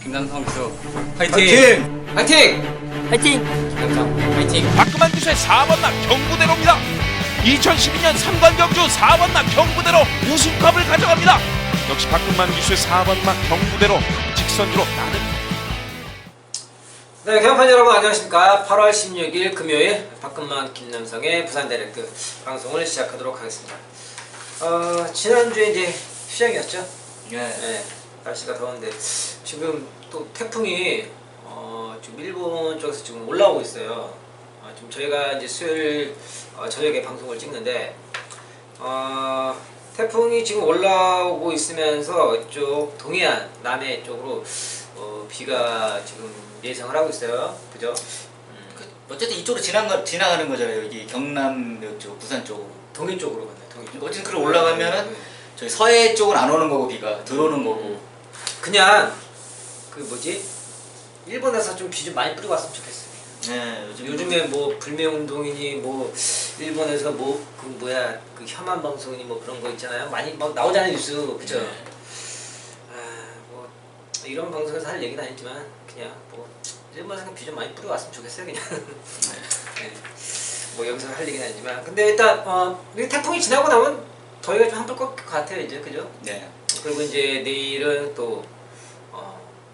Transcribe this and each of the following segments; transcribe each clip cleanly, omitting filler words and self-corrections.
김남성수 화이팅! 파이팅! 화이팅! 화이팅! 김남성 화이팅! 박금환 기수의 4번마 경부대로입니다. 2012년 3관 경주 4번마 경부대로 우승컵을 가져갑니다. 역시 박금환 기수의 4번마 경부대로 직선주로 나는. 네, 경험판 여러분 안녕하십니까. 8월 16일 금요일 박금환 김남성의 부산 다이렉트 방송을 시작하도록 하겠습니다. 지난주에 이제 휴장이었죠. 네, 날씨가 더운데 지금 또 태풍이 지금 일본 쪽에서 지금 올라오고 있어요. 지금 저희가 이제 수요일 저녁에 방송을 찍는데 태풍이 지금 올라오고 있으면서 이쪽 동해안 남해 쪽으로 비가 지금 예상을 하고 있어요. 그죠? 어쨌든 이쪽으로 지나가는 거잖아요. 여기 경남 쪽, 부산 쪽. 동해 쪽으로 갔네. 동해 쪽. 어쨌든 그걸 올라가면은 저희 서해 쪽은 안 오는 거고 비가 들어오는 거고. 그냥 그 뭐지? 일본에서 좀 비 좀 많이 뿌리고 왔으면 좋겠어요. 네, 요즘에 뭐 불매운동이니 뭐 일본에서 뭐 그 뭐야 그 혐한 방송이니 뭐 그런 거 있잖아요. 많이 막 나오잖아요 뉴스. 그죠? 네. 뭐 이런 방송에서 할 얘기는 아니지만 그냥 뭐 일본에서 비 좀 많이 뿌리고 왔으면 좋겠어요 그냥. 네. 뭐 여기서 할 얘기는 아니지만 근데 일단 이 태풍이 지나고 나면 더위가 좀 한풀 것 같아요 이제. 그죠? 네. 그리고 이제 내일은 또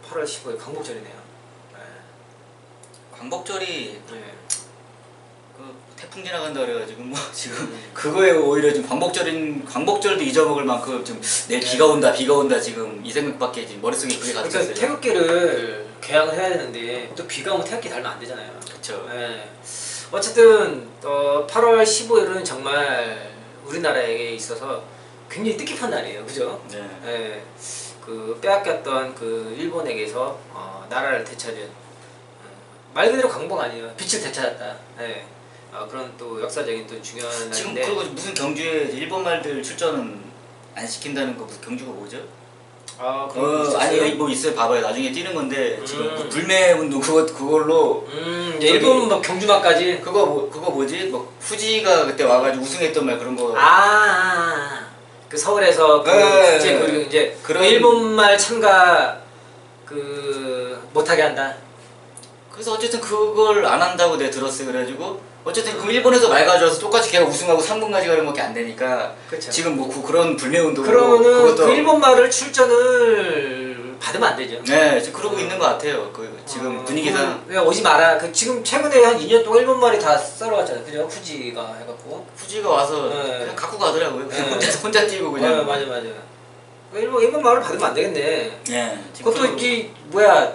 8월 15일 광복절이네요. 광복절이 네. 그 태풍 지나간다 그래가지고 뭐 지금 그거에 오히려 지금 광복절도 잊어먹을 만큼 지금 내일 비가 온다 지금 이 생각밖에 지금 머릿속에 그게 가득 그러니까 찼어요. 태극기를 개항을 해야 되는데 또 비가 오면 태극기 달면 안 되잖아요. 그렇죠. 네. 어쨌든 8월 15일은 정말 우리나라에게 있어서 굉장히 뜻깊은 날이에요. 그죠? 네. 네. 그 빼앗겼던 그 일본에게서 나라를 되찾은 말 그대로 광복 아니에요. 빛을 되찾았다. 네. 그런 또 역사적인 또 중요한 날인데 지금 그리고 무슨 경주에 일본 말들 출전 안 시킨다는 거 무슨 경주가 뭐죠? 아니 뭐 있어요. 봐봐요. 나중에 뛰는 건데 지금 그 불매 운동 그걸로 일본 뭐 경주마까지 그거 뭐지? 뭐 후지가 그때 와가지고 우승했던 말 그런 거. 그 서울에서 그 네. 국제 그리고 이제 그런 일본말 참가 그 못하게 한다. 그래서 어쨌든 그걸 안 한다고 내가 들었어요. 그래가지고 어쨌든 그 일본에서 말 가져와서 똑같이 걔가 우승하고 3분까지 가는 것밖에 안 되니까 그쵸. 지금 뭐 그런 불매 운동 그러면은 그 일본말을 출전을 받으면 안 되죠. 네, 지금 그러고 있는 것 같아요. 그 지금 분위기상 왜 오지 마라. 그 지금 최근에 한 2년 동안 일본말이 다 썰어갔잖아요. 그죠? 후지가 해갖고. 후지가 와서 네. 그냥 갖고 가더라고요. 네. 혼자 뛰고 그냥. 맞아. 그 일본말을 받으면 안 되겠네. 네. 그것도 이 뭐야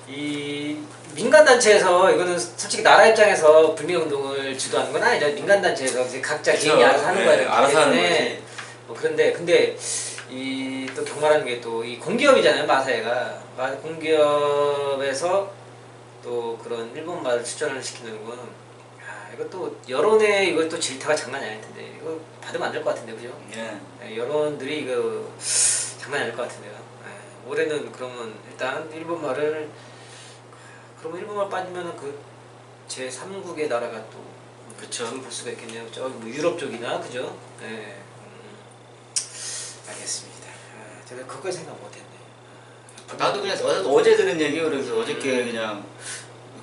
이 민간단체에서 이거는 솔직히 나라 입장에서 불매운동을 주도하는 건 아니죠. 민간단체에서 이제 각자 개인이 알아서 하는 거예요. 알아서 하는 거지. 뭐 그런데 근데 이 또 경마라는 게 또 이 공기업이잖아요. 마사회가 공기업에서 또 그런 일본말을 출전을 시키는 건 이것도 여론의 이것도 질타가 장난이 아닐 텐데 이거 받으면 안 될 것 같은데 그죠? 네. 여론들이 이거 장난이 아닐 것 같은데요. 올해는 그러면 일단 일본말 빠지면은 그 제 3국의 나라가 또 그쵸. 볼 수가 있겠네요. 저기 뭐 유럽 쪽이나 그죠? 네. 알겠습니다. 제가 그거까지 생각 못했네. 나도 그냥 어제 들은 얘기예요. 그래서 어저께 그냥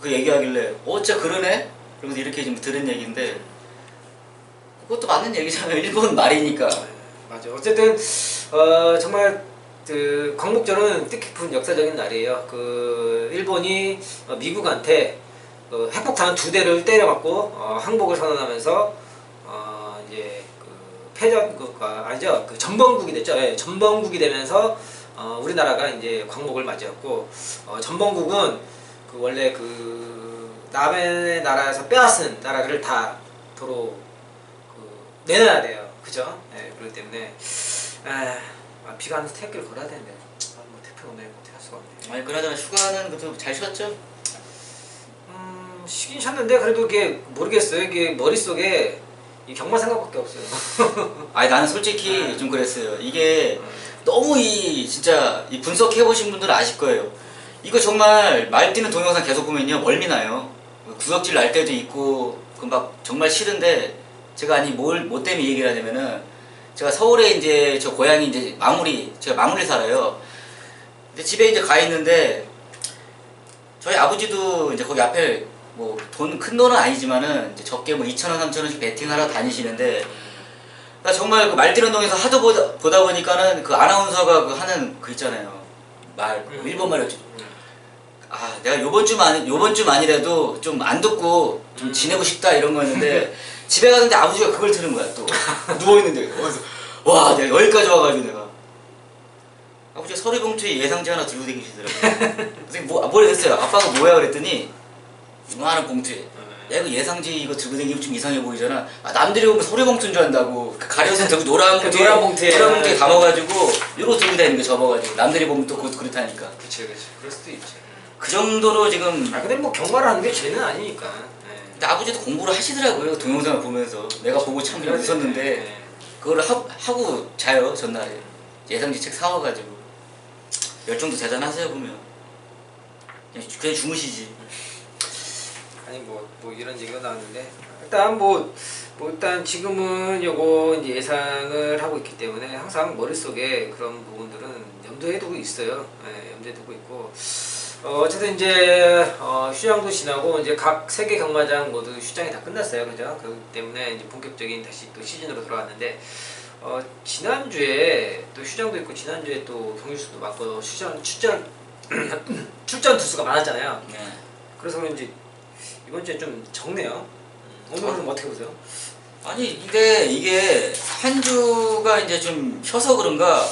그 얘기하길래 어째 그러네? 그러면서 이렇게 좀 들은 얘기인데 그것도 맞는 얘기잖아요. 일본 말이니까. 맞아. 어쨌든 정말 그 광복절은 뜻깊은 역사적인 날이에요. 그 일본이 미국한테 핵폭탄 2대를 때려맞고 항복을 선언하면서 이제 그 패전국가 아니죠. 그 전범국이 됐죠. 예, 전범국이 되면서 우리나라가 이제 광복을 맞이했고 전범국은 그 원래 그 남의 나라에서 빼앗은 나라를 다 도로 그 내놔야 돼요. 그죠? 예, 그렇기 때문에 비가 안 와서 태극기를 걸어야 되는데 뭐 태풍 오네 어떻게 할 수가 없네. 아니 그나저나 휴가는 그래도 잘 쉬었죠? 쉬긴 쉬었는데 그래도 이게 모르겠어요. 이게 머릿속에 이 경마 생각밖에 없어요. 아니 나는 솔직히 좀 그랬어요. 이게 너무 진짜 분석해 보신 분들은 아실 거예요. 이거 정말 말뛰는 동영상 계속 보면요 멀미나요. 구역질 날 때도 있고 그 막 정말 싫은데 제가 뭐 때문에 얘기를 하냐면은 제가 서울에 이제 저 고향이 이제 제가 마무리 살아요. 근데 집에 이제 가 있는데 저희 아버지도 이제 거기 앞에 뭐 돈 큰 돈은 아니지만은 이제 적게 뭐 2,000원, 3,000원씩 베팅하러 다니시는데 나 정말 그 말띠런동에서 하도 보다 보니까는 그 아나운서가 그 하는 그 있잖아요. 말 일본 말이었지. 아 내가 요번 주만이라도 좀 안 듣고 좀 지내고 싶다 이런 거였는데 집에 가는데 아버지가 그걸 들은 거야 또 누워 있는데 그래서 와 내가 여기까지 와가지고 내가 아버지가 서류 봉투에 예상지 하나 들고 다니시더라고요. 그래서 뭘 했어요. 아빠가 뭐야 그랬더니 이만한 봉투에 야 이거 예상지 이거 들고 다니면 좀 이상해 보이잖아. 아 남들이 보면 서류 봉투인 줄 안다고 가려서 들고 노란 봉투에 담아가지고 이러고 들고 다니는 거 접어가지고 남들이 보면 또 그렇다니까. 그치 그럴 수도 있지. 그 정도로 지금 근데 뭐 경마를 하는 게 죄는 아니니까. 근데 아버지도 공부를 하시더라고요. 동영상을 보면서 내가 보고 참 웃었는데 그거를 하고 자요 전날에 예상지 책 사와가지고 열정도 대단하세요 보면 그냥 주무시지. 아니 뭐 이런 얘기가 나왔는데 일단 일단 지금은 요거 이제 예상을 하고 있기 때문에 항상 머릿속에 그런 부분들은 염두에 두고 있어요. 염두에 두고 있고 어쨌든 이제 휴양도 지나고 이제 각 세계 경마장 모두 휴장이 다 끝났어요. 그죠? 그렇기 때문에 이제 본격적인 다시 또 시즌으로 돌아왔는데 지난주에 또 휴장도 있고 지난주에 또 경주수도 많고 출전 두수가 많았잖아요. 네. 그래서 그런지 이번 주에 좀 적네요. 오늘은 어떻게 보세요? 아니 근데 이게 한 주가 이제 좀 쉬어서 그런가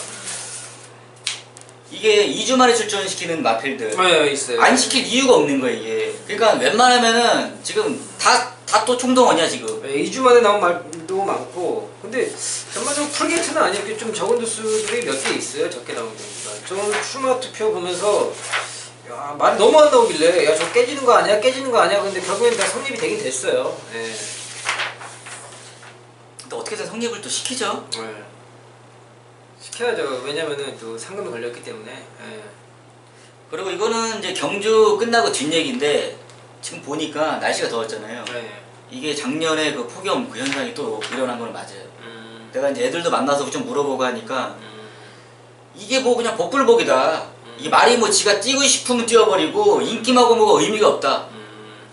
이게 2주 만에 출전시키는 마필들 네, 있어요. 안 시킬 이유가 없는 거야 이게. 그러니까 웬만하면은 지금 다 또 총동원이야 지금. 2주 만에 나온 말도 많고 근데 전반적으로 풀게이트는 아니었고 좀 적은 두수들이 몇 개 있어요. 적게 나온 경우가. 저는 출마 투표 보면서 야, 말이 너무 안 나오길래 야 저 깨지는 거 아니야? 깨지는 거 아니야? 근데 결국엔 다 성립이 되긴 됐어요. 네. 근데 어떻게든 성립을 또 시키죠. 네. 시켜야죠. 왜냐면은 또 상금이 걸렸기 때문에. 네. 그리고 이거는 이제 경주 끝나고 뒷얘기인데 지금 보니까 날씨가 더웠잖아요. 네. 이게 작년에 그 폭염 그 현상이 또 일어난 건 맞아요. 내가 이제 애들도 만나서 좀 물어보고 하니까 이게 뭐 그냥 복불복이다. 이 말이 뭐 지가 뛰고 싶으면 뛰어버리고 인기하고 뭐가 의미가 없다.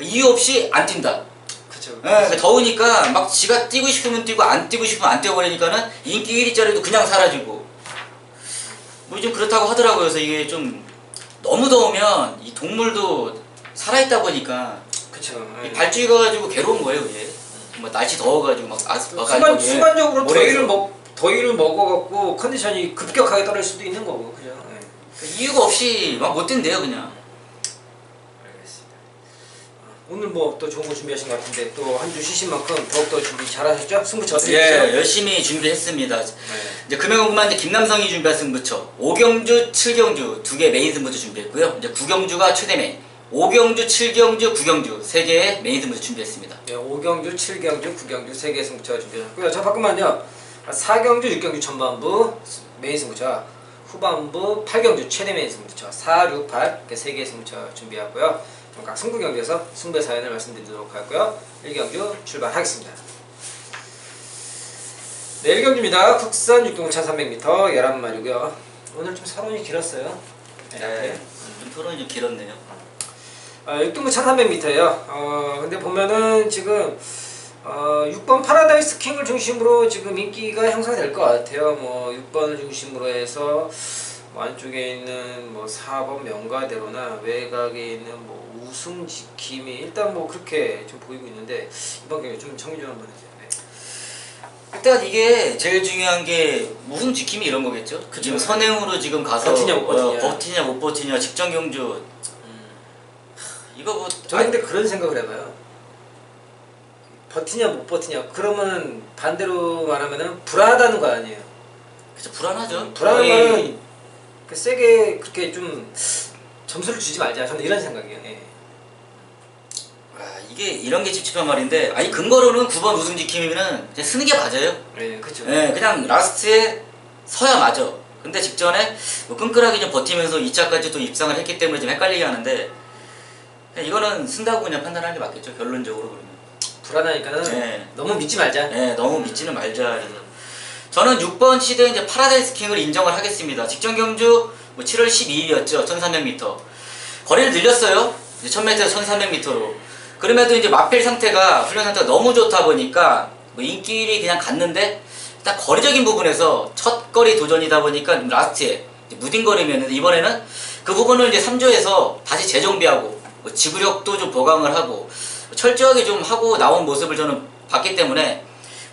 이유 없이 안 뛴다. 그쵸. 예, 더우니까 막 지가 뛰고 싶으면 뛰고 안 뛰고 싶으면 안 뛰어버리니까는 인기 1위짜리도 그냥 사라지고 뭐 좀 그렇다고 하더라고요. 그래서 이게 좀 너무 더우면 이 동물도 살아있다 보니까 그쵸. 이 발주기 가가지고 괴로운 거예요 이게. 뭐 날씨 더워가지고 막 순간적으로 모래에서. 더위를 먹어갖고 컨디션이 급격하게 떨어질 수도 있는 거고 그죠. 네. 그 이유가 없이 막 못 뛴대요 그냥. 알겠습니다. 오늘 뭐 또 좋은 거 준비하신 것 같은데 또 한 주 쉬신 만큼 더욱더 준비 잘하셨죠? 승부처 어떻게 예, 되죠? 열심히 준비했습니다. 네. 이제 금요일만 이제 김남성이 준비한 승부처 5경주, 7경주 두 개 메인 승부처 준비했고요. 이제 9경주가 최대 메인, 5경주, 7경주, 9경주 세 개의 메인 승부처 준비했습니다. 네, 5경주, 7경주, 9경주 3개 승부처 준비하셨고요. 자 바꾸면요 4경주, 6경주 전반부 메인 승부처, 후반부 8경주 최대 메인 승부처 4, 6, 8 이렇게 3개의 승부처 준비하고요. 각 승부 경기에서 승부의 사연을 말씀드리도록 하고요. 1경주 출발하겠습니다. 네, 1경주입니다. 국산 6등분 1300m 11마리고요. 오늘 좀 서론이 길었어요. 네, 좀 토론이 좀 길었네요. 6등분 1300m예요. 근데 보면은 지금 6번 파라다이스 킹을 중심으로 지금 인기가 형성될 것 같아요. 뭐 6번을 중심으로 해서 뭐 안쪽에 있는 뭐 4번 명가대로나 외곽에 있는 뭐 우승 지킴이 일단 뭐 그렇게 좀 보이고 있는데 이번 경기 좀 정리 좀 한번 해주세요. 네. 일단 이게 제일 중요한 게 무슨 지킴이 이런 거겠죠? 지금 선행으로 지금 가서 버티냐 못 버티냐. 버티냐 못 버티냐 직전 경주 이거 뭐 저는 근데 그런 생각을 해봐요. 버티냐 못 버티냐 그러면 반대로 말하면은 불안하다는 거 아니에요. 그쵸 불안하죠. 불안한 거의 거는 그 세게 그렇게 좀 점수를 주지 말자. 저는 이런 생각이에요. 예. 이게 이런 게 찝찝한 말인데 아니 근거로는 9번 우승 지킴이면은 그냥 쓰는 게 맞아요. 네, 그렇죠. 예, 그냥 라스트에 서야 맞아. 근데 직전에 뭐 끈끈하게 좀 버티면서 2차까지 또 입상을 했기 때문에 좀 헷갈리게 하는데 그냥 이거는 쓴다고 그냥 판단하는 게 맞겠죠. 결론적으로 그러면. 불안하니까는 네. 너무 믿지 말자. 네, 너무 믿지는 말자. 그래서 저는 6번 시대 이제 파라다이스 킹을 인정을 하겠습니다. 직전 경주 뭐 7월 12일이었죠. 1300m. 거리를 늘렸어요. 이제 1000m에서 1300m로. 그럼에도 이제 마필 상태가, 훈련 상태가 너무 좋다 보니까 뭐 인기를 그냥 갔는데, 일단 거리적인 부분에서 첫 거리 도전이다 보니까 라스트에 무딘 거리면 이번에는 그 부분을 이제 3조에서 다시 재정비하고, 뭐 지구력도 좀 보강을 하고, 철저하게 좀 하고 나온 모습을 저는 봤기 때문에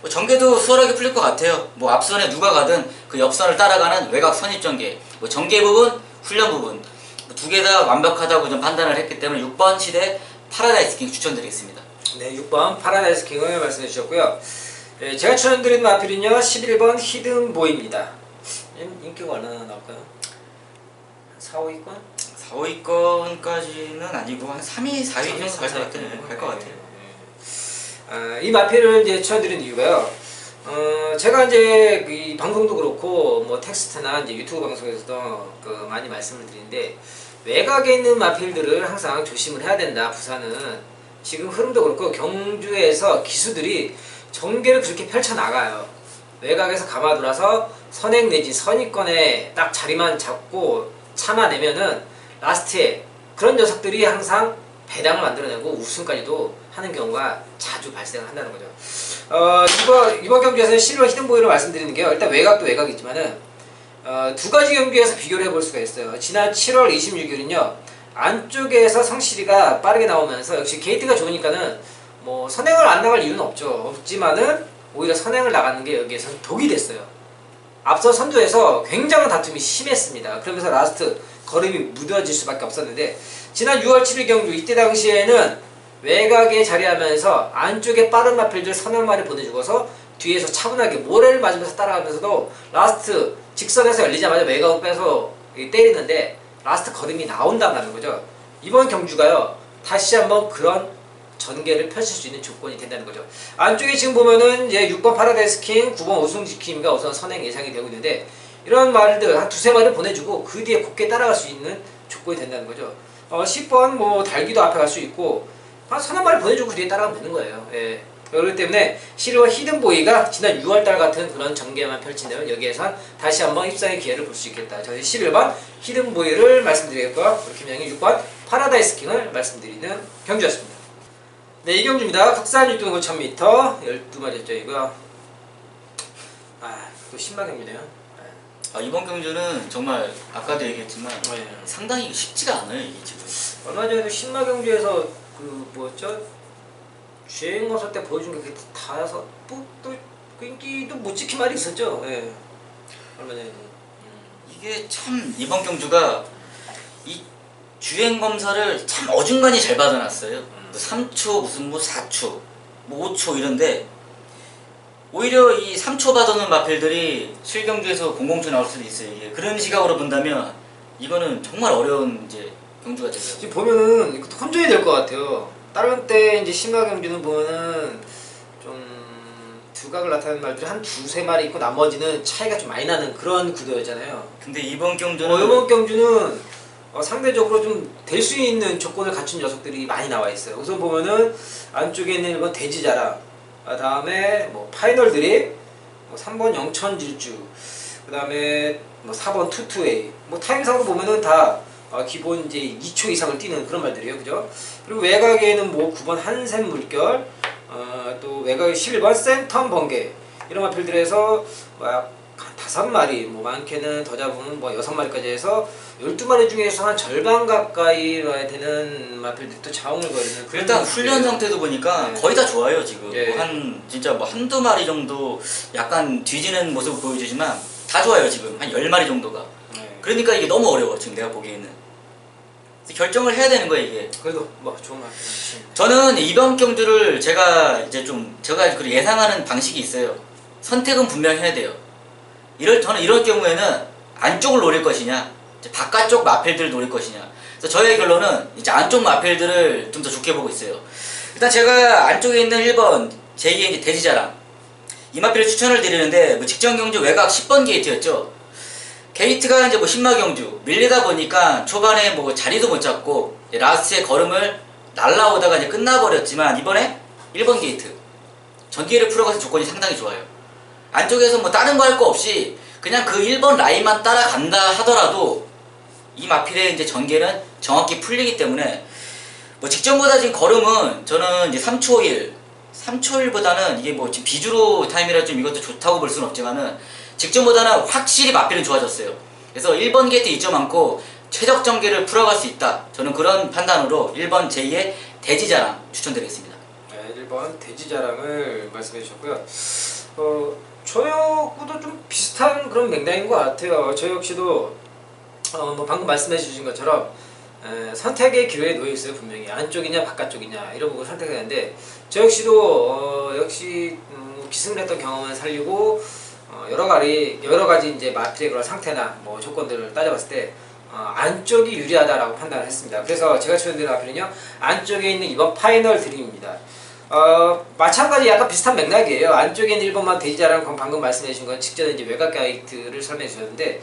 뭐 전개도 수월하게 풀릴 것 같아요. 뭐 앞선에 누가 가든 그 옆선을 따라가는 외곽 선입 전개, 뭐 전개 부분, 훈련 부분 두 개 다 완벽하다고 좀 판단을 했기 때문에 6번 시대 파라다이스 킹 추천드리겠습니다. 네, 6번 파라다이스 킹을 말씀해 주셨고요. 네, 제가 추천드린 마필은요 11번 히든보이입니다. 인기가 얼마나 나올까요? 4, 5위권? 4, 5위권까지는 아니고 한 3위, 4위 정도 갈 것 같아요. 이 마필을 이제 추천드린 이유가요. 제가 이제 이 방송도 그렇고 뭐 텍스트나 이제 유튜브 방송에서도 그 많이 말씀을 드리는데, 외곽에 있는 마필들을 항상 조심을 해야 된다. 부산은 지금 흐름도 그렇고 경주에서 기수들이 전개를 그렇게 펼쳐 나가요. 외곽에서 감아돌아서 선행 내지 선입권에 딱 자리만 잡고 참아내면은 라스트에 그런 녀석들이 항상 배당을 만들어내고 우승까지도 하는 경우가 자주 발생을 한다는 거죠. 이번 경주에서는 실버 히든보이로 말씀드리는 게요. 일단 외곽도 외곽이지만은 두 가지 경주에서 비교를 해볼 수가 있어요. 지난 7월 26일은요. 안쪽에서 성실이가 빠르게 나오면서 역시 게이트가 좋으니까는 뭐 선행을 안 나갈 이유는 없지만은 오히려 선행을 나가는 게 여기에서 독이 됐어요. 앞서 선두에서 굉장한 다툼이 심했습니다. 그러면서 라스트 걸음이 무뎌질 수밖에 없었는데, 지난 6월 7일 경주 이때 당시에는 외곽에 자리하면서 안쪽에 빠른 마필들 서너 마리 보내주고서 뒤에서 차분하게 모래를 맞으면서 따라가면서도 라스트 직선에서 열리자마자 외곽을 빼서 때리는데 라스트 걸음이 나온다는 거죠. 이번 경주가요 다시 한번 그런 전개를 펼칠 수 있는 조건이 된다는 거죠. 안쪽에 지금 보면은 이제 6번 파라다이스 킹, 9번 우승지킴이가 우선 선행 예상이 되고 있는데, 이런 말들 한 두세 마리 보내주고 그 뒤에 곱게 따라갈 수 있는 조건이 된다는 거죠. 10번 뭐 달기도 앞에 갈 수 있고 한 서너 마리 보내주고 그 뒤에 따라가면 되는 거예요. 예. 그렇기 때문에 실버 히든보이가 지난 6월달 같은 그런 전개만 펼친다면 여기에서 다시 한번 입상의 기회를 볼 수 있겠다. 저희 11번 히든보이를 말씀드리겠고요. 우리 김양이 6번 파라다이스 킹을 말씀드리는 경주였습니다. 네, 이 경주입니다. 국산 6등 5000m 12마리 접전이고요. 또 신마경기네요. 이번 경주는 정말 아까도 얘기했지만 네. 상당히 쉽지가 않아요. 이 지금. 얼마 전에도 신마경주에서 그 뭐였죠? 주행거설 때 보여준 게 그게 다여서 또 인기도 못 지킨 말이 있었죠. 예. 얼마 전에. 이게 참 이번 경주가 이 주행 검사를 참 어중간히 잘 받아놨어요. 뭐 3초 무슨 뭐 4초 뭐 5초 이런데 오히려 이 3초 받아놓은 마필들이 실경주에서 007 나올 수도 있어요. 이게 그런 시각으로 본다면 이거는 정말 어려운 이제 경주가 되죠. 지금 보면은 이것도 혼종이 될 것 같아요. 다른 때 이제 신마 경주는 보면은 좀 두각을 나타내는 말들이 한 두세 마리 있고 나머지는 차이가 좀 많이 나는 그런 구도였잖아요. 근데 이번 경주는 이번 경주는 상대적으로 좀 될 수 있는 조건을 갖춘 녀석들이 많이 나와 있어요. 우선 보면은 안쪽에 있는 1번 대지자랑, 다음에 뭐 파이널들이 뭐 3번 영천질주, 그 다음에 뭐 4번 투투웨이, 뭐 타임상으로 보면은 다 기본 이제 2초 이상을 뛰는 그런 말들이에요, 그죠? 그리고 외곽에는 뭐 9번 한샘 물결, 또 외곽에 11번 센텀 번개, 이런 마필들에서 한 5마리, 뭐 많게는 더 잡으면 뭐 6마리까지 해서 12마리 중에서 한 절반 가까이 되는 마필들이 또 자웅을 거리는. 일단 훈련 상태도 보니까 네. 거의 다 좋아요 지금. 네. 뭐 한 진짜 뭐 한두 마리 정도 약간 뒤지는 모습을 보여주지만 다 좋아요 지금. 한 10마리 정도가. 네. 그러니까 이게 너무 어려워 지금 내가 보기에는. 결정을 해야 되는 거예요 이게. 그래도 뭐 좋은 것 같아요. 저는 이번 경주를 제가 그 예상하는 방식이 있어요. 선택은 분명히 해야 돼요. 저는 이럴 경우에는 안쪽을 노릴 것이냐, 이제 바깥쪽 마필들을 노릴 것이냐. 그래서 저의 결론은 이제 안쪽 마필들을 좀 더 좋게 보고 있어요. 일단 제가 안쪽에 있는 1번 제2의 이제 대지자랑 이 마필을 추천을 드리는데, 뭐 직전 경주 외곽 10번 게이트였죠. 게이트가 이제 뭐 신마 경주 밀리다 보니까 초반에 뭐 자리도 못 잡고 라스트에 걸음을 날라오다가 이제 끝나버렸지만, 이번에 1번 게이트 전기를 풀어가서 조건이 상당히 좋아요. 안쪽에서 뭐 다른 거 할 거 없이 그냥 그 1번 라인만 따라간다 하더라도 이 마필의 이제 전개는 정확히 풀리기 때문에 뭐 직전보다 지금 걸음은 저는 이제 3초 1, 3초 1보다는 이게 뭐 지금 비주로 타임이라 좀 이것도 좋다고 볼 수는 없지만은 직전보다는 확실히 마필은 좋아졌어요. 그래서 1번 게이트 2점 않고 최적 전개를 풀어갈 수 있다. 저는 그런 판단으로 1번 제2의 대지자랑 추천드리겠습니다. 네, 1번 돼지자랑을 말씀해 주셨고요. 저 역도 좀 비슷한 그런 맥락인 것 같아요. 저 역시도 뭐 방금 말씀해 주신 것처럼 선택의 기로에 놓여 있어요. 분명히 안쪽이냐 바깥쪽이냐 이런 부분 선택해야 하는데 저 역시도 역시 기승을 했던 경험을 살리고 여러 가지 이제 마필의 그런 상태나 뭐 조건들을 따져봤을 때 안쪽이 유리하다라고 판단을 했습니다. 그래서 제가 추천드린 마필은요 안쪽에 있는 이번 파이널 드림입니다. 마찬가지 약간 비슷한 맥락이에요. 안쪽에 있는 1번만 돼지자랑 방금 말씀해 주신 건 직전에 이제 외곽 가이드를 설명해 주셨는데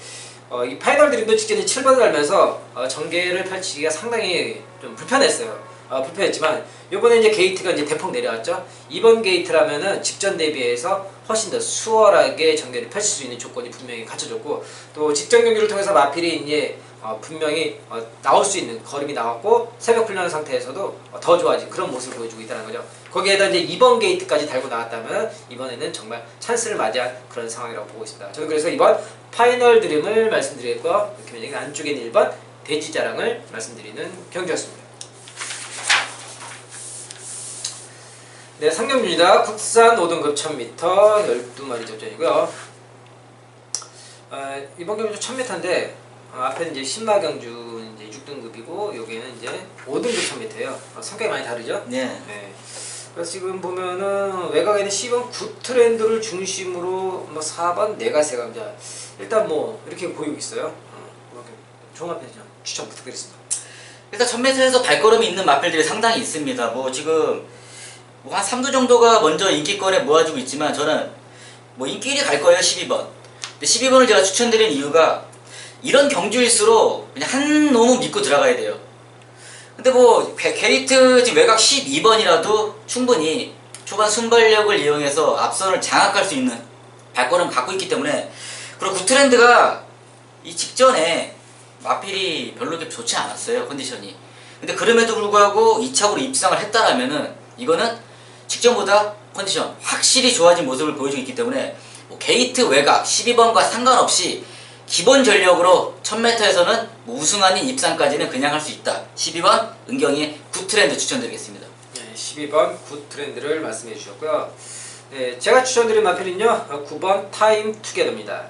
이 파이널 드림도 직전에 7번을 알면서 전개를 펼치기가 상당히 좀 불편했어요. 불편했지만 이번에 이제 게이트가 이제 대폭 내려왔죠. 이번 게이트라면은 직전 대비해서 훨씬 더 수월하게 전개를 펼칠 수 있는 조건이 분명히 갖춰졌고 또 직전 경기를 통해서 마필이 이제 분명히 나올 수 있는 걸음이 나왔고 새벽 훈련 상태에서도 더 좋아진 그런 모습을 보여주고 있다는 거죠. 거기에다 이제 2번 게이트까지 달고 나왔다면 이번에는 정말 찬스를 맞이한 그런 상황이라고 보고 있습니다. 저는 그래서 이번 파이널 드림을 말씀드리고요. 이렇게 안쪽에 있는 1번 돼지자랑을 말씀드리는 경기였습니다. 네, 상경준이다. 국산 5등급 1000m 12마리 접전이고요. 이번 경기도 1000m인데 앞에는 이제 신마경주 이제 6등급이고 여기는 이제 5등급 1000m예요. 성격이 많이 다르죠? 네. 네. 그래서 지금 보면은 외곽에는 10번 굿트렌드를 중심으로 뭐 4번 내가세강자 일단 뭐 이렇게 보이고 있어요. 이렇게 종합 편의점 추천 부탁드리겠습니다. 일단 1000m에서 발걸음이 있는 마필들이 상당히 있습니다. 뭐 지금 뭐 한 3두 정도가 먼저 인기권에 모아지고 있지만 저는 뭐 인기 1위 갈 거예요. 12번. 근데 12번을 제가 추천드린 이유가 이런 경주일수록 그냥 한 놈은 믿고 들어가야 돼요. 근데 뭐 게이트 지금 외곽 12번이라도 충분히 초반 순발력을 이용해서 앞선을 장악할 수 있는 발걸음을 갖고 있기 때문에 그리고 굿트렌드가 이 직전에 마필이 별로 그렇게 좋지 않았어요. 컨디션이. 근데 그럼에도 불구하고 2차로 입상을 했다라면은 이거는 직전보다 컨디션 확실히 좋아진 모습을 보여주고 있기 때문에 뭐 게이트 외곽 12번과 상관없이 기본 전력으로 1000m에서는 뭐 우승 아닌 입상까지는 그냥 할 수 있다. 12번 은경이의 굿트렌드 추천드리겠습니다. 네, 12번 굿트렌드를 말씀해 주셨고요. 네, 제가 추천드린 마필은요 9번 타임 투게더입니다.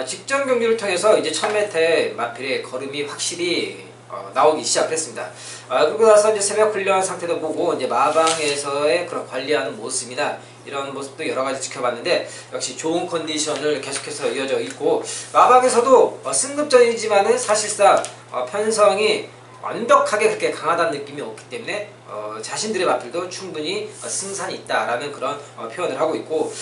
직전 경기를 통해서 이제 1000m의 마필의 걸음이 확실히 나오기 시작했습니다. 그러고 나서 이제 새벽 훈련 상태도 보고 이제 마방에서의 그런 관리하는 모습이나 이런 모습도 여러 가지 지켜봤는데 역시 좋은 컨디션을 계속해서 이어져 있고 마방에서도 승급전이지만은 사실상 편성이 완벽하게 그렇게 강하다는 느낌이 없기 때문에 자신들의 마필도 충분히 승산이 있다라는 그런 표현을 하고 있고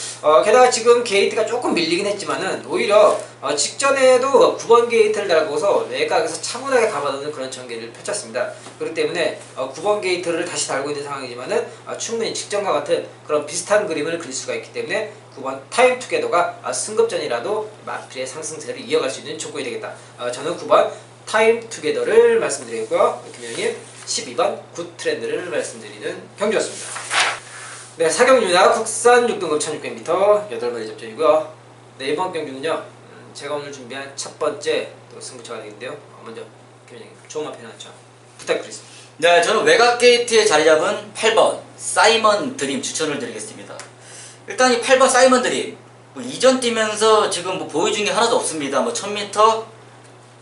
게다가 지금 게이트가 조금 밀리긴 했지만은 오히려 직전에도 9번 게이트를 달고서 외곽에서 차분하게 가봐두는 그런 전개를 펼쳤습니다. 그렇기 때문에 9번 게이트를 다시 달고 있는 상황이지만은 충분히 직전과 같은 그런 비슷한 그림을 그릴 수가 있기 때문에 9번 타임 투게더가 승급전이라도 마필의 상승세를 이어갈 수 있는 조건이 되겠다. 저는 9번 타임 투게더를 말씀드리고요. 김영님 12번 굿트렌드를 말씀드리는 경기였습니다. 네, 사경유나 국산 6등급 1600m 8마리 접전이고요. 네, 이번 경기는요 제가 오늘 준비한 첫 번째 또 승부처가 되겠는데요. 먼저 김영님 좋은 마필 하나 부탁드리겠습니다. 네, 저는 외곽 게이트에 자리 잡은 8번 사이먼 드림 추천을 드리겠습니다. 일단 이 8번 사이먼 드림 뭐 이전 뛰면서 지금 뭐 보여준 게 하나도 없습니다. 뭐 1000m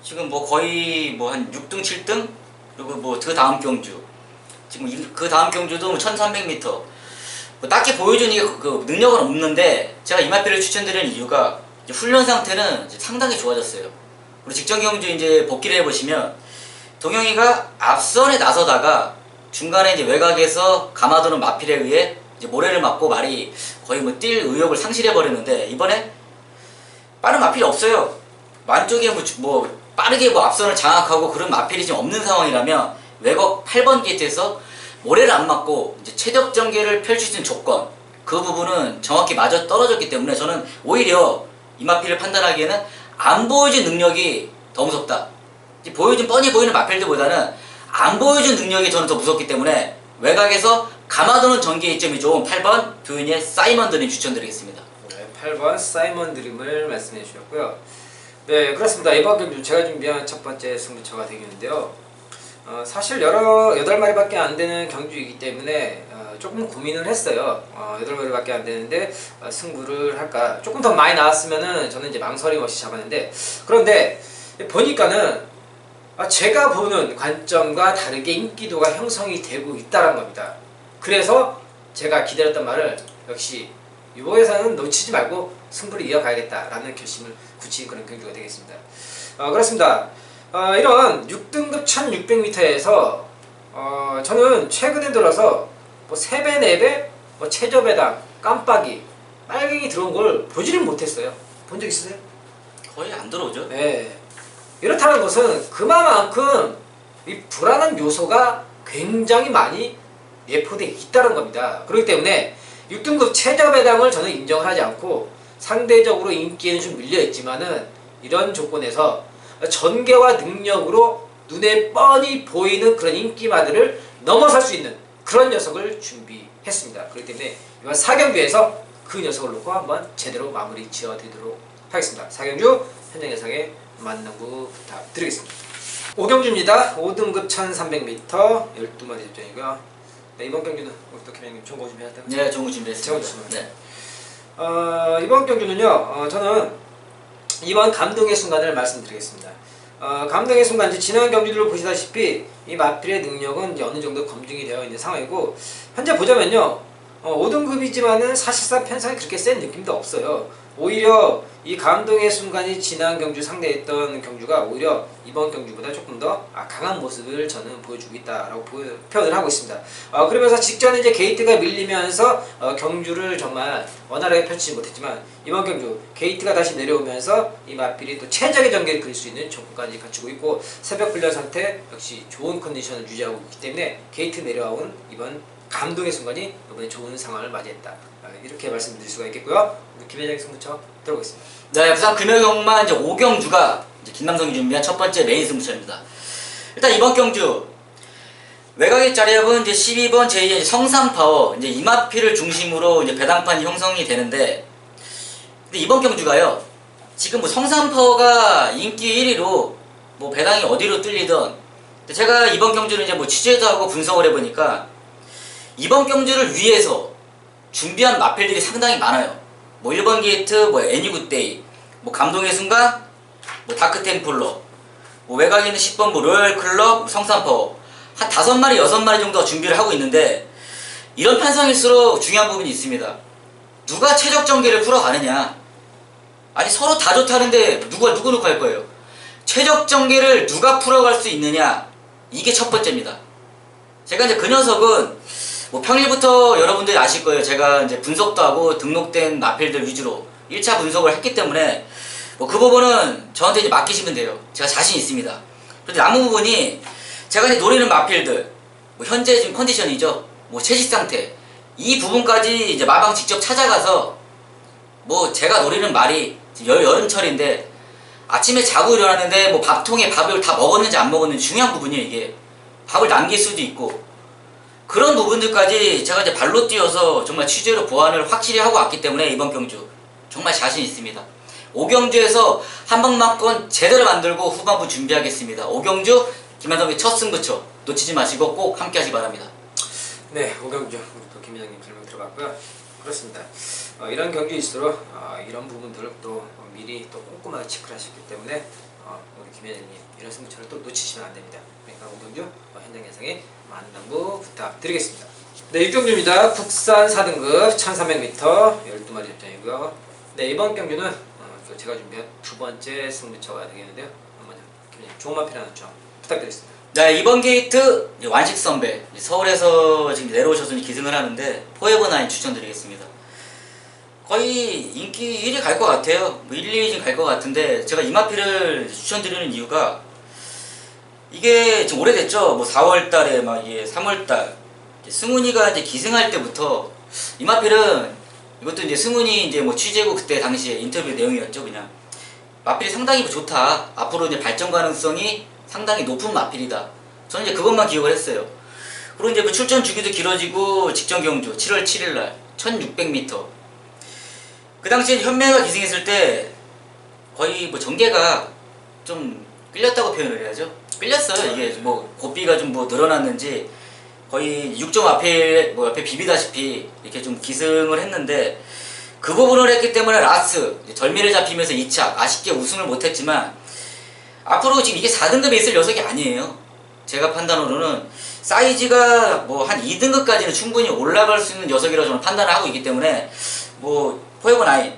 지금 뭐 거의 뭐 한 6등, 7등 그리고 뭐 그 다음 경주 지금 그 다음 경주도 뭐 1300m 뭐 딱히 보여준 게 그 능력은 없는데 제가 이 마필을 추천드리는 이유가 이제 훈련 상태는 이제 상당히 좋아졌어요. 그리고 직전 경주 이제 복귀를 해보시면 동영이가 앞선에 나서다가 중간에 이제 외곽에서 감아도는 마필에 의해 이제 모래를 맞고 말이 거의 뭐 뛸 의욕을 상실해 버렸는데 이번에 빠른 마필이 없어요. 만쪽에 뭐 빠르게 뭐 앞선을 장악하고 그런 마필이 지금 없는 상황이라면 외곽 8번 게이트에서 모래를 안 맞고 이제 최적 전개를 펼칠 수 있는 조건 그 부분은 정확히 맞아 떨어졌기 때문에 저는 오히려 이 마필을 판단하기에는 안 보여진 능력이 더 무섭다. 보여준 뻔히 보이는 마필드보다는 안 보여준 능력이 저는 더 무섭기 때문에 외곽에서 감아도는 전개 이점이 좋은 8번 듀인의 사이먼 드림 추천드리겠습니다. 네, 8번 사이먼 드림을 말씀해 주셨고요. 네, 그렇습니다. 이번 경기 제가 준비한 첫 번째 승부처가 되겠는데요. 사실 8마리밖에 안 되는 경주이기 때문에 조금 고민을 했어요. 8마리밖에 안 되는데 승부를 할까. 조금 더 많이 나왔으면은 저는 이제 망설임 없이 잡았는데, 그런데 보니까는 제가 보는 관점과 다르게 인기도가 형성이 되고 있다는 겁니다. 그래서 제가 기다렸던 말을 역시 이번에서는 놓치지 말고 승부를 이어가야겠다라는 결심을 굳힌 그런 경기가 되겠습니다. 그렇습니다. 이런 6등급 1600m에서 저는 최근에 들어서 뭐 3배, 4배, 뭐 최저배당, 깜빡이, 빨갱이 들어온 걸 보지를 못했어요. 본 적 있으세요? 거의 안 들어오죠? 네. 이렇다는 것은 그만큼 이 불안한 요소가 굉장히 많이 내포되어 있다는 겁니다. 그렇기 때문에 6등급 최저배당을 저는 인정을 하지 않고 상대적으로 인기에는 좀 밀려있지만은 이런 조건에서 전개와 능력으로 눈에 뻔히 보이는 그런 인기마들을 넘어설 수 있는 그런 녀석을 준비했습니다. 그렇기 때문에 이번 4경주에서 그 녀석을 놓고 한번 제대로 마무리 지어드리도록 하겠습니다. 4경주 현장 예상의 만남구 부탁드리겠습니다. 5경주입니다. 5등급 1300m 12마리 접전이고요. 네, 이번 경주는 우리 또 김현님 정보 좀 해야 돼요? 네, 정우 준비했습니다. 네. 이번 경주는요, 저는 이번 감동의 순간을 말씀드리겠습니다. 감동의 순간, 이제 지난 경주들을 보시다시피 이 마필의 능력은 어느 정도 검증이 되어 있는 상황이고, 현재 보자면요, 5등급이지만은 사실상 편성이 그렇게 센 느낌도 없어요. 오히려 이 감동의 순간이 지난 경주 상대했던 경주가 오히려 이번 경주보다 조금 더 강한 모습을 저는 보여주고 있다라고 표현을 하고 있습니다. 그러면서 직전에 이제 게이트가 밀리면서 경주를 정말 원활하게 펼치지 못했지만, 이번 경주 게이트가 다시 내려오면서 이 마필이 또 최적의 전개를 그릴 수 있는 조건까지 갖추고 있고, 새벽 훈련 상태 역시 좋은 컨디션을 유지하고 있기 때문에 게이트 내려온 이번 감동의 순간이 이번에 좋은 상황을 맞이했다, 이렇게 말씀드릴 수가 있겠고요. 우리 김 회장의 승부처 들어보겠습니다. 네, 부산 금요경만 이제 5경주가 이제 김남성이 준비한 첫 번째 메인 승부처입니다. 일단 이번 경주 외곽의 자리합은 이제 12번 제2의 성산파워, 이제 이마피를 중심으로 이제 배당판이 형성이 되는데, 근데 이번 경주가요, 지금 뭐 성산파워가 인기 1위로 뭐 배당이 어디로 뚫리던, 제가 이번 경주를 이제 뭐 취재도 하고 분석을 해보니까 이번 경주를 위해서 준비한 마필들이 상당히 많아요. 뭐 1번 게이트, 뭐 애니굿데이, 뭐 감동의 순간, 뭐 다크템플러, 뭐 외곽에 있는 10번 뭐 로열클럽, 성산파워, 한 5마리, 6마리 정도가 준비를 하고 있는데, 이런 편성일수록 중요한 부분이 있습니다. 누가 최적 전개를 풀어가느냐. 아니 서로 다 좋다는데 누구 놓고 할 거예요. 최적 전개를 누가 풀어갈 수 있느냐, 이게 첫 번째입니다. 제가 이제 그 녀석은 뭐 평일부터 여러분들이 아실 거예요. 제가 이제 분석도 하고 등록된 마필들 위주로 1차 분석을 했기 때문에 뭐 그 부분은 저한테 이제 맡기시면 돼요. 제가 자신 있습니다. 그런데 남은 부분이 제가 이제 노리는 마필들, 뭐 현재 지금 컨디션이죠. 뭐 채식 상태, 이 부분까지 이제 마방 직접 찾아가서, 뭐 제가 노리는 말이 여름철인데 아침에 자고 일어났는데 뭐 밥통에 밥을 다 먹었는지 안 먹었는지 중요한 부분이에요. 이게 밥을 남길 수도 있고, 그런 부분들까지 제가 이제 발로 뛰어서 정말 취재로 보완을 확실히 하고 왔기 때문에 이번 경주 정말 자신 있습니다. 5경주에서 한 방만권 제대로 만들고 후반부 준비하겠습니다. 5경주 김한성의 첫 승부처 놓치지 마시고 꼭 함께 하시기 바랍니다. 네, 5경주 우리 또 김 회장님 설명 들어봤고요. 그렇습니다. 이런 경주일수록 이런 부분들을 또 미리 또 꼼꼼하게 체크를 하셨기 때문에 우리 김 회장님 이런 승부처를 또 놓치시면 안 됩니다. 그러니까 5경주 현장 예상에 만남구 부탁드리겠습니다. 네, 6경주입니다. 국산 4등급 1300m 12마리 접전이고요. 네, 이번 경주는 제가 준비한 두 번째 승부처가 되겠는데요. 한번 좋은 마필 하나 좀 부탁드리겠습니다. 네, 이번 게이트 완식 선배, 서울에서 지금 내려오셔서 기승을 하는데 포에버 나인 추천드리겠습니다. 거의 인기 1위 갈 것 같아요. 뭐 1, 2위 갈 것 같은데, 제가 이 마필을 추천드리는 이유가 이게 지금 오래됐죠. 뭐 4월달에 막 이게 3월달 승훈이가 이제 기승할 때부터 이 마필은, 이것도 이제 승훈이 이제 뭐 취재고 그때 당시에 인터뷰 내용이었죠. 그냥 마필이 상당히 좋다. 앞으로 이제 발전 가능성이 상당히 높은 마필이다. 저는 이제 그것만 기억을 했어요. 그리고 이제 뭐 출전 주기도 길어지고 직전 경주 7월 7일 날 1600m. 그 당시에 현매가 기승했을 때 거의 뭐 전개가 좀 끌렸다고 표현을 해야죠. 끌렸어요. 이게 뭐 고비가 좀 뭐 늘어났는지 거의 6점 앞에 비비다시피 이렇게 좀 기승을 했는데 그 부분을 했기 때문에 라스 절미를 잡히면서 2차 아쉽게 우승을 못했지만 앞으로 지금 이게 4등급에 있을 녀석이 아니에요. 제가 판단으로는 사이즈가 뭐 한 2등급까지는 충분히 올라갈 수 있는 녀석이라고 저는 판단을 하고 있기 때문에 뭐 포에버 9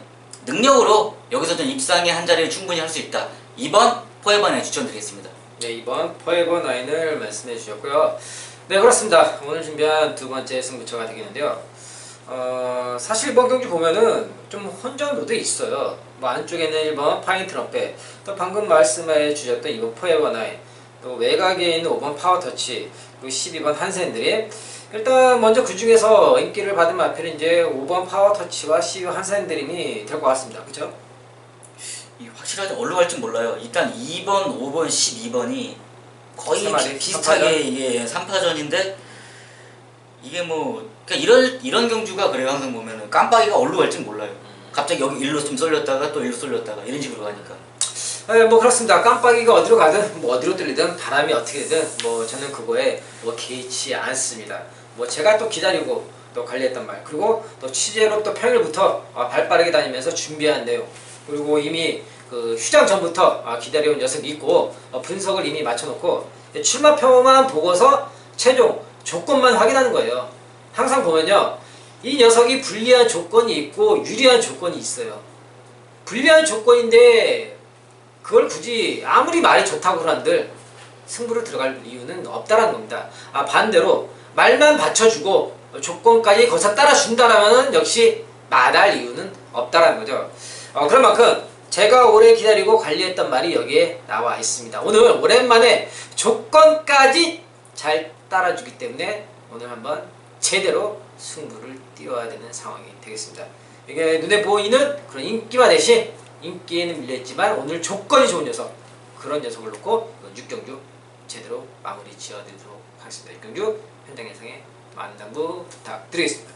능력으로 여기서 좀 입상의 한 자리를 충분히 할 수 있다. 2번 포에버 9 추천드리겠습니다. 네, 2번 포에버 9을 말씀해 주셨고요. 네, 그렇습니다. 오늘 준비한 두 번째 승부처가 되겠는데요. 사실 이번 경기 보면은 좀 혼전도도 있어요. 뭐 안쪽에는 1번 파인 트럼펫, 또 방금 말씀해 주셨던 2번 포에버 9, 또 외곽에 있는 5번 파워터치, 그리고 12번 한센드림. 일단 먼저 그 중에서 인기를 받은 마필은 이제 5번 파워터치와 12번 한센드림이 될 것 같습니다. 그렇죠? 확실하게 어디로 갈지 몰라요. 일단 2번, 5번, 12번이 거의 비슷하게 3파전? 이게 3파전인데 이게 뭐 그러니까 이런 경주가 그래요. 항상 보면은 깜빡이가 어디로 갈지 몰라요. 갑자기 여기 일로 좀 쏠렸다가 또 일로 쏠렸다가 이런 식으로 가니까. 네, 뭐 그렇습니다. 깜빡이가 어디로 가든 뭐 어디로 뚫리든 바람이 어떻게 되든 뭐 저는 그거에 뭐 개의치 않습니다. 뭐 제가 또 기다리고 또 관리했던 말, 그리고 또 취재로 또 평일부터 발 빠르게 다니면서 준비한 내용, 그리고 이미 그 휴장 전부터 기다려온 녀석이 있고 분석을 이미 맞춰놓고 출마표만 보고서 최종 조건만 확인하는 거예요. 항상 보면요, 이 녀석이 불리한 조건이 있고 유리한 조건이 있어요. 불리한 조건인데 그걸 굳이 아무리 말이 좋다고 그런들 승부를 들어갈 이유는 없다라는 겁니다. 반대로 말만 받쳐주고 조건까지 거기서 따라준다라면 역시 말할 이유는 없다라는 거죠. 그런 만큼 제가 오래 기다리고 관리했던 말이 여기에 나와 있습니다. 오늘 오랜만에 조건까지 잘 따라주기 때문에 오늘 한번 제대로 승부를 띄워야 되는 상황이 되겠습니다. 이게 눈에 보이는 그런 인기와 대신 인기에는 밀려있지만 오늘 조건이 좋은 녀석, 그런 녀석을 놓고 6경주 제대로 마무리 지어드리도록 하겠습니다. 6경주 현장 예상에 많은 당부 부탁드리겠습니다.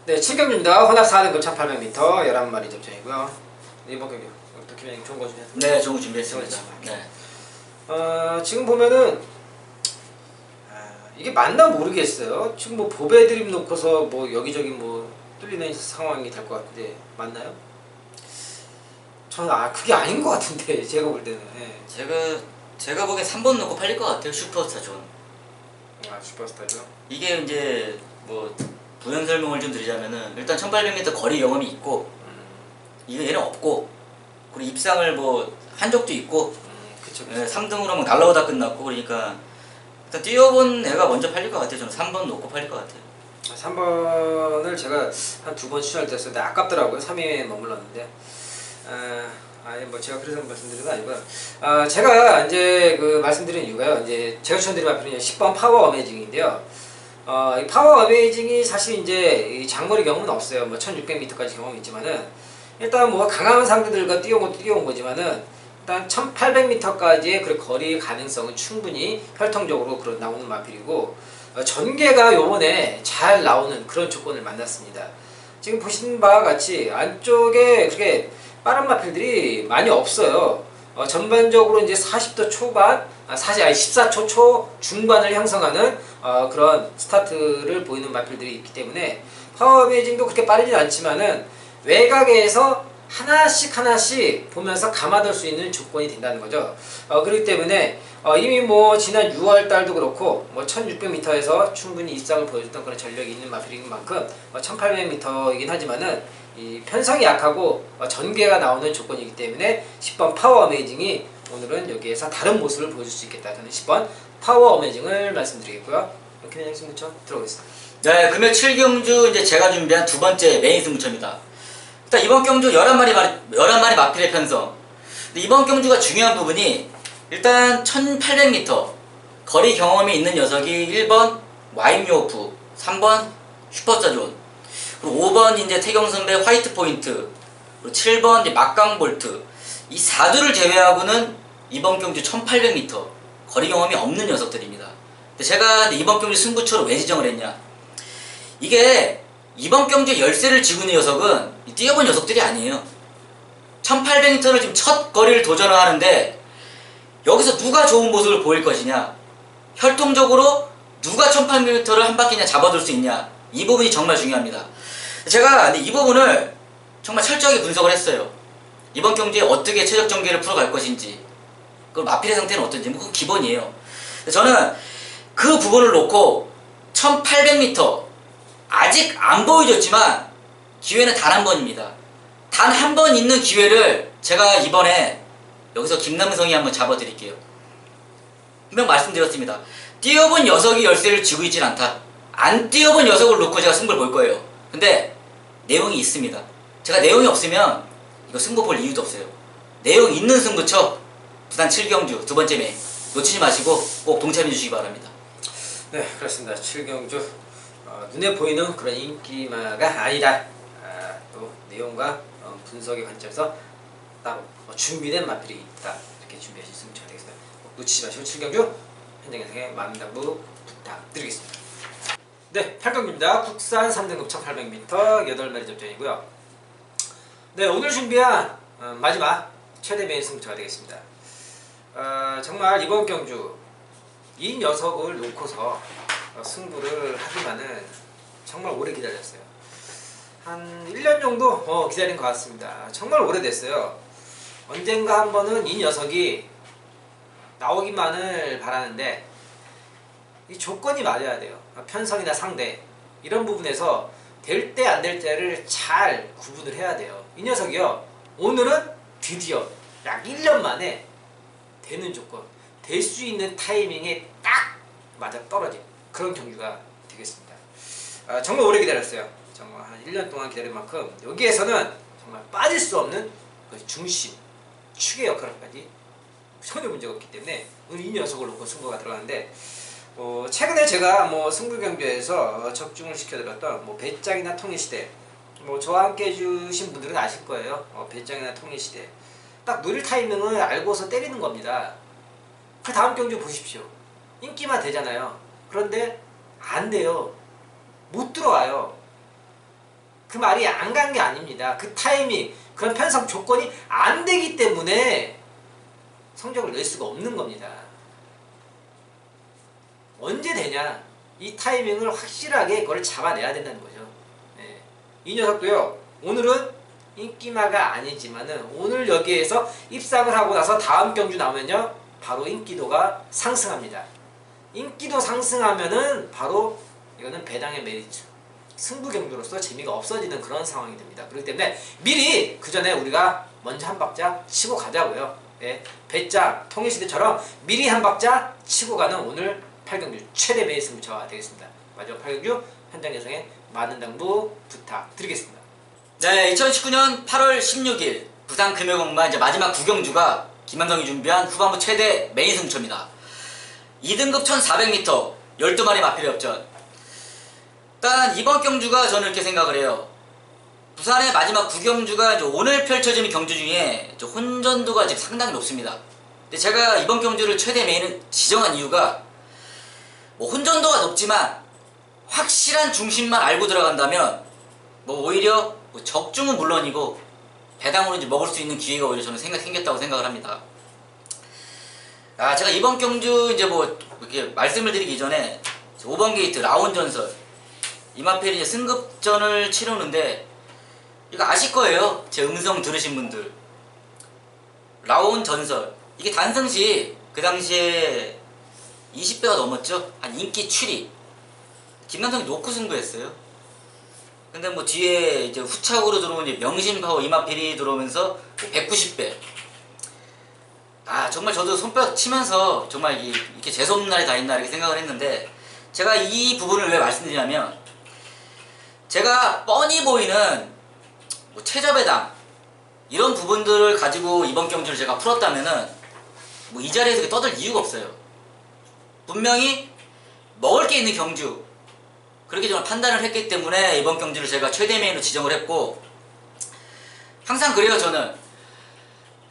네, 7경주입니다. 혼합 4등급 1800m 11마리 접전이고요. 이번 경주 또 김현님 좋은 거 준비했습니다. 네, 좋은 거 준비했습니다. 네. 지금 보면은 이게 맞나 모르겠어요. 지금 뭐 보배 드립 놓고서 뭐 여기저기 뭐 뚫리는 상황이 될 것 같은데 맞나요? 저는 그게 아닌 것 같은데 제가 볼 때는. 예. 제가 보기엔 3번 넣고 팔릴 것 같아요. 슈퍼스타 존. 슈퍼스타죠. 이게 이제 뭐 부연 설명을 좀 드리자면은 일단 1800m 거리 경험이 있고 이거 얘는 없고, 그리고 입상을 뭐 한 적도 있고, 그쵸. 3등으로 막 날라오다 끝났고, 그러니까 일단 뛰어본 애가 먼저 팔릴 것 같아요. 저는 3번 놓고 팔릴 것 같아요. 3번을 제가 한 2번 추천을 드렸었는데 아깝더라고요. 3위에 머물렀는데. 아니 뭐 제가 그래서 말씀드리는 건 아니고요. 제가 이제 그 말씀드린 이유가요. 이제 제가 추천드린 마필은 10번 파워 어메이징인데요. 이 파워 어메이징이 사실 이제 이 장거리 경험은 없어요. 뭐 1600m까지 경험이 있지만은 일단 뭐 강한 상대들과 뛰어온 거지만은 일단 1800m까지의 그 거리 가능성은 충분히 혈통적으로 그런 나오는 마필이고, 전개가 요번에 잘 나오는 그런 조건을 만났습니다. 지금 보신 바와 같이 안쪽에 그렇게 빠른 마필들이 많이 없어요. 전반적으로 이제 40도 초반, 14초 초 중반을 형성하는 그런 스타트를 보이는 마필들이 있기 때문에 파워 어메이징도 그렇게 빠르진 않지만은 외곽에서 하나씩 보면서 감아둘 수 있는 조건이 된다는 거죠. 그렇기 때문에 이미 뭐 지난 6월 달도 그렇고 뭐 1600m에서 충분히 입상을 보여줬던 그런 전력이 있는 마필인 만큼 1800m이긴 하지만은 이 편성이 약하고 전개가 나오는 조건이기 때문에 10번 파워 어메이징이 오늘은 여기에서 다른 모습을 보여줄 수 있겠다. 저는 10번 파워 어메이징을 말씀드리겠고요. 김현영 승부처 들어오겠습니다. 네, 금요 7경주 이제 제가 준비한 두 번째 메인 승부처입니다. 일단 이번 경주 11마리 마필의 편성. 근데 이번 경주가 중요한 부분이 일단 1800m 거리 경험이 있는 녀석이 1번 와임요프, 3번 슈퍼스타존, 그리고 5번 이제 태경 선배 화이트 포인트, 그리고 7번 이제 막강볼트. 이 4두를 제외하고는 이번 경주 1800m 거리 경험이 없는 녀석들입니다. 근데 제가 이번 경주 승부처로 왜 지정을 했냐, 이게 이번 경주 열세를 지고 있는 녀석은 뛰어본 녀석들이 아니에요. 1800m를 지금 첫 거리를 도전을 하는데 여기서 누가 좋은 모습을 보일 것이냐, 혈통적으로 누가 1800m를 한 바퀴냐 잡아둘 수 있냐, 이 부분이 정말 중요합니다. 제가 이 부분을 정말 철저하게 분석을 했어요. 이번 경주에 어떻게 최적 전개를 풀어갈 것인지, 그럼 마필의 상태는 어떤지, 뭐 그건 기본이에요. 저는 그 부분을 놓고 1800m 아직 안 보여줬지만 기회는 단 한 번입니다. 단 한 번 있는 기회를 제가 이번에 여기서 김남성이 한번 잡아드릴게요. 분명 말씀드렸습니다. 뛰어본 녀석이 열세를 쥐고 있진 않다. 안 뛰어본 녀석을 놓고 제가 승부를 볼 거예요. 근데 내용이 있습니다. 제가 내용이 없으면 이거 승부 볼 이유도 없어요. 내용 있는 승부처 부산 7경주 두 번째 매 놓치지 마시고 꼭 동참해 주시기 바랍니다. 네, 그렇습니다. 7경주 눈에 보이는 그런 인기마가 아니다. 또 내용과 분석의 관점에서 따로 준비된 마필이 있다. 이렇게 준비하실 수 있으면 되겠습니다. 꼭 놓치지 마시고 7경주 현장에서의 많은 당부 부탁드리겠습니다. 네, 8경주입니다. 국산 3등급 1800m 8마리 접전이고요. 네, 오늘 준비한 마지막 최대 메인 승부처가 되겠습니다. 정말 이번 경주 이 녀석을 놓고서 승부를 하기만은 정말 오래 기다렸어요. 한 1년 정도 기다린 것 같습니다. 정말 오래됐어요. 언젠가 한 번은 이 녀석이 나오기만을 바라는데 이 조건이 맞아야 돼요. 편성이나 상대 이런 부분에서 될 때 안 될 때를 잘 구분을 해야 돼요. 이 녀석이요, 오늘은 드디어 약 1년 만에 되는 조건, 될 수 있는 타이밍에 딱 맞아 떨어진 그런 경주가 되겠습니다. 정말 오래 기다렸어요. 정말 한 1년 동안 기다린 만큼 여기에서는 정말 빠질 수 없는 그 중심, 축의 역할까지 전혀 문제가 없기 때문에 오늘 이 녀석을 놓고 승부가 들어가는데, 최근에 제가 승부 경주에서 적중을 시켜드렸던 배짱이나 통일시대, 저와 함께 해주신 분들은 아실 거예요. 배짱이나 통일시대 딱 노릴 타이밍을 알고서 때리는 겁니다. 그 다음 경주 보십시오. 인기만 되잖아요. 그런데 안 돼요. 못 들어와요. 그 말이 안 간 게 아닙니다. 그 타이밍, 그런 편성 조건이 안 되기 때문에 성적을 낼 수가 없는 겁니다. 언제 되냐? 이 타이밍을 확실하게 그걸 잡아내야 된다는 거죠. 네. 이 녀석도요, 오늘은 인기마가 아니지만은 오늘 여기에서 입상을 하고 나서 다음 경주 나오면요, 바로 인기도가 상승합니다. 인기도 상승하면은 바로 이거는 배당의 메리트, 승부 경주로서 재미가 없어지는 그런 상황이 됩니다. 그렇기 때문에 미리 그 전에 우리가 먼저 한 박자 치고 가자고요. 네. 배짱, 통일시대처럼 미리 한 박자 치고 가는 오늘 8경주 최대 메인 승부처가 되겠습니다. 마지막 8경주 현장 예상에 많은 당부 부탁드리겠습니다. 네, 2019년 8월 16일 부산 금요공마 이제 마지막 9경주가 김한성이 준비한 후반부 최대 메인 승부처입니다. 2등급 1400m 12마리 마필의 협전. 일단 이번 경주가 저는 이렇게 생각을 해요. 부산의 마지막 9경주가 이제 오늘 펼쳐지는 경주 중에 혼전도가 지금 상당히 높습니다. 근데 제가 이번 경주를 최대 메인을 지정한 이유가 혼전도가 높지만 확실한 중심만 알고 들어간다면 오히려 적중은 물론이고 배당으로 이제 먹을 수 있는 기회가 오히려 저는 생겼다고 생각을 합니다. 제가 이번 경주 이제 이렇게 말씀을 드리기 전에 5번 게이트 라온 전설 이마펠이 이제 승급전을 치르는데, 이거 아실 거예요. 제 음성 들으신 분들. 라온 전설 이게 단승시 그 당시에 20배가 넘었죠. 한 인기 추리. 김남성이 놓고 승부했어요. 근데 뒤에 이제 후착으로 들어온 명신파워 이마필이 들어오면서 190배. 정말 저도 손뼉 치면서 정말 이렇게 재수없는 날이 다 있나 이렇게 생각을 했는데, 제가 이 부분을 왜 말씀드리냐면, 제가 뻔히 보이는 최저배당 이런 부분들을 가지고 이번 경주를 제가 풀었다면은 이 자리에서 떠들 이유가 없어요. 분명히 먹을 게 있는 경주, 그렇게 저는 판단을 했기 때문에 이번 경주를 제가 최대 메인으로 지정을 했고, 항상 그래요.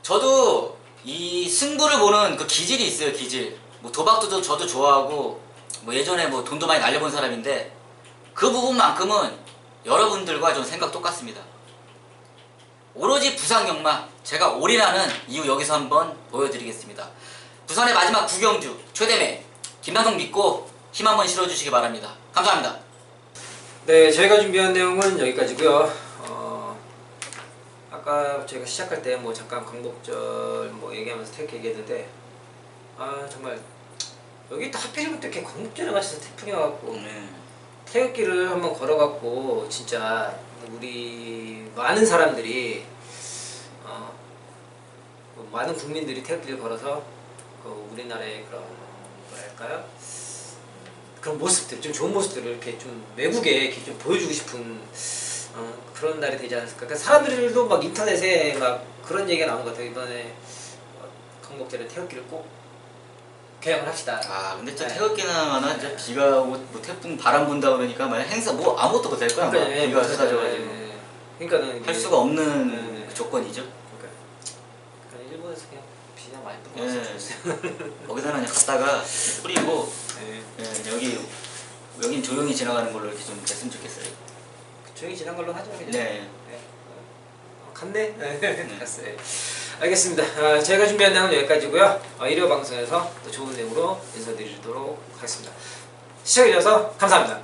저도 이 승부를 보는 그 기질이 있어요. 기질. 뭐 도박도 저도 좋아하고 뭐 예전에 뭐 돈도 많이 날려본 사람인데 그 부분만큼은 여러분들과 좀 생각 똑같습니다. 오로지 부상역마 제가 올인하는 이유 여기서 한번 보여드리겠습니다. 부산의 마지막 9경주 최대매 김남성 믿고 힘 한번 실어주시기 바랍니다. 감사합니다. 네, 저희가 준비한 내용은 여기까지고요. 아까 저희가 시작할 때 뭐 잠깐 광복절 뭐 얘기하면서 태극 얘기했는데 정말 여기 또 하필이면 또 이렇게 광복절에 맞춰서 태풍이 와갖고 태극기를 한번 걸어갖고 진짜 우리 많은 사람들이 많은 국민들이 태극기를 걸어서 그 우리나라의 그런 뭐랄까요? 그런 모습들, 좀 좋은 모습들을 이렇게 좀 외국에 이렇게 좀 보여주고 싶은 그런 날이 되지 않았을까. 그러니까 사람들도 막 인터넷에 막 그런 얘기가 나온 것 같아요. 이번에 광복절에 태극기를 꼭 개양을 합시다. 근데 저 네. 태극기나마나 진짜 비가 오고 뭐 태풍 바람 분다 그러니까 만약 행사 뭐 아무것도 못 할 거야. 아마. 그러니까, 비가 쏟아져가지고 그러니까는 할 이게- 수가 없는 네. 그 조건이죠. 그러니까 일본에서 그냥 비나 많이 뿌었으면 좋겠어요. 거기다가 그냥 갔다가 뿌리고 네. 여긴 조용히 지나가는 걸로 이렇게 좀 됐으면 좋겠어요. 조용히 지난 걸로 하죠. 그냥. 네. 갔네? 네. 갔어요. 알겠습니다. 저희가 준비한 내용은 여기까지고요. 일요 방송에서 또 좋은 내용으로 인사드리도록 하겠습니다. 시청해주셔서 감사합니다.